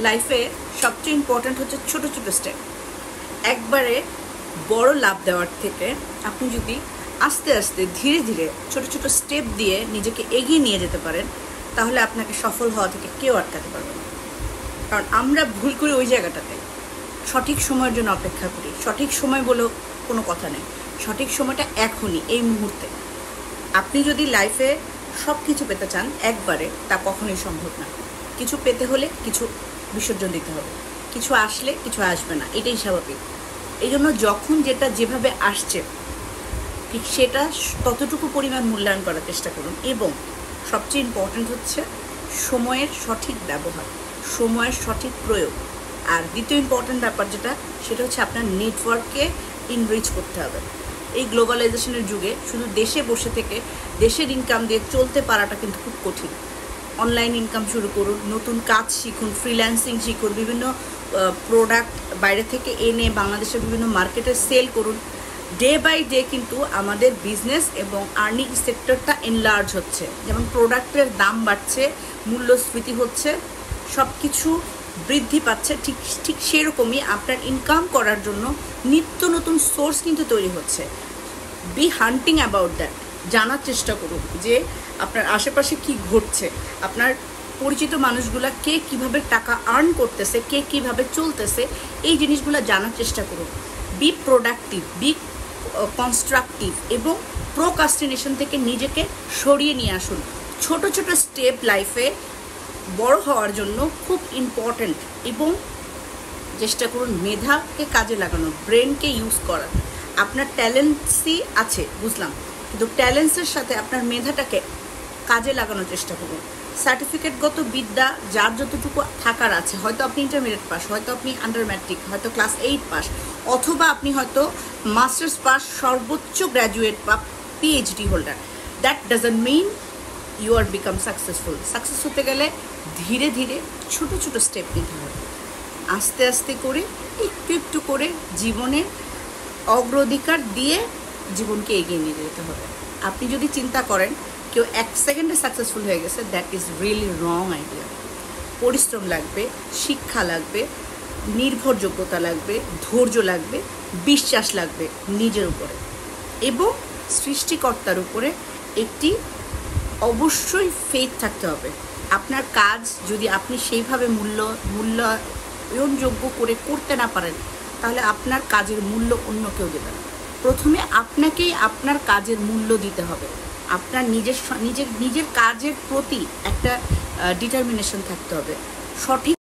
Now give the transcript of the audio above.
লাইফে সবচেয়ে ইম্পর্ট্যান্ট হচ্ছে ছোট ছোট স্টেপ। একবারে বড় লাভ দেওয়ার থেকে আপনি যদি আস্তে আস্তে ধীরে ধীরে ছোট ছোট স্টেপ দিয়ে নিজেকে এগিয়ে নিয়ে যেতে পারেন, তাহলে আপনাকে সফল হওয়া থেকে কেউ আটকাতে পারবে না। কারণ আমরা ভুল করি ওই জায়গাটাতে, সঠিক সময়ের জন্য অপেক্ষা করি। সঠিক সময় বলেও কোনো কথা নেই, সঠিক সময়টা এখনই, এই মুহূর্তে। আপনি যদি লাইফে সব কিছু পেতে চান একবারে, তা কখনোই সম্ভব না। কিছু পেতে হলে কিছু বিসর্জন দিতে হবে, কিছু আসলে কিছু আসবে না, এটাই স্বাভাবিক। এই জন্য যখন যেটা যেভাবে আসছে ঠিক সেটা ততটুকু পরিমাণ মূল্যায়ন করার চেষ্টা করুন। এবং সবচেয়ে ইম্পর্ট্যান্ট হচ্ছে সময়ের সঠিক ব্যবহার, সময়ের সঠিক প্রয়োগ। আর দ্বিতীয় ইম্পর্ট্যান্ট ব্যাপার যেটা, সেটা হচ্ছে আপনার নেটওয়ার্ককে ইনরিচ করতে হবে। এই গ্লোবালাইজেশনের যুগে শুধু দেশে বসে থেকে দেশের ইনকাম দিয়ে চলতে পারাটা কিন্তু খুব কঠিন। অনলাইন ইনকাম শুরু করুন, নতুন কাজ শিখুন, ফ্রিল্যান্সিং শিখুন, বিভিন্ন প্রোডাক্ট বাইরে থেকে এনে বাংলাদেশের বিভিন্ন মার্কেটে সেল করুন। ডে বাই ডে কিন্তু আমাদের বিজনেস এবং আর্নিং সেক্টরটা এনলার্জ হচ্ছে। যেমন প্রোডাক্টের দাম বাড়ছে, মূল্যস্ফীতি হচ্ছে, সব কিছু বৃদ্ধি পাচ্ছে। ঠিক সেরকমই আপনার ইনকাম করার জন্য নিত্য নতুন সোর্স কিন্তু তৈরি হচ্ছে। বি হান্টিং অ্যাবাউট দ্যাট, জানার চেষ্টা করুন যে আপনার আশেপাশে কি ঘটছে, আপনার পরিচিত মানুষগুলা কে কিভাবে টাকা আর্ন করতেছে, কে কিভাবে চলতেছে, এই জিনিসগুলো জানার চেষ্টা করুন। বি প্রোডাক্টিভ, বি কনস্ট্রাকটিভ এবং প্রোকাস্টিনেশন থেকে নিজেকে সরিয়ে নিয়ে আসুন। ছোট ছোট স্টেপ লাইফে বড় হওয়ার জন্য খুব ইম্পর্ট্যান্ট। এবং চেষ্টা করুন মেধাকে কাজে লাগানোর, ব্রেনকে ইউজ করার। আপনার ট্যালেন্টসই আছে বুঝলাম, কিন্তু ট্যালেন্টসের সাথে আপনার মেধাটাকে কাজে লাগানোর চেষ্টা করুন। সার্টিফিকেটগত বিদ্যা যার যতটুকু থাকার আছে, হয়তো আপনি ইন্টারমিডিয়েট পাস, হয়তো আপনি আন্ডার ম্যাট্রিক, হয়তো ক্লাস 8 পাস, অথবা আপনি হয়তো মাস্টার্স পাস, সর্বোচ্চ গ্র্যাজুয়েট বা PhD holder, that doesn't mean you are become successful. Success হতে গেলে ধীরে ধীরে ছোট ছোট স্টেপ নিতে হবে। আস্তে আস্তে করে, একটু একটু করে জীবনের অগ্রাধিকার দিয়ে জীবনকে এগিয়ে নিয়ে যেতে হবে। আপনি যদি চিন্তা করেন কেউ 1 সেকেন্ডে সাকসেসফুল হয়ে গেছে, that is really wrong idea. পরিশ্রম লাগবে, শিক্ষা লাগবে, নির্ভরযোগ্যতা লাগবে, ধৈর্য লাগবে, বিশ্বাস লাগবে নিজের উপরে এবং সৃষ্টিকর্তার উপরে একটি অবশ্যই ফেথ থাকতে হবে। আপনার কাজ যদি আপনি সেইভাবে মূল্যায়নযোগ্য করে করতে না পারেন, তাহলে আপনার কাজের মূল্য অন্য কেউ দেবে না। প্রথমে আপনাকেই আপনার কাজের মূল্য দিতে হবে। আপনার নিজের কাজের প্রতি একটা ডিটারমিনেশন থাকতে হবে। সঠিক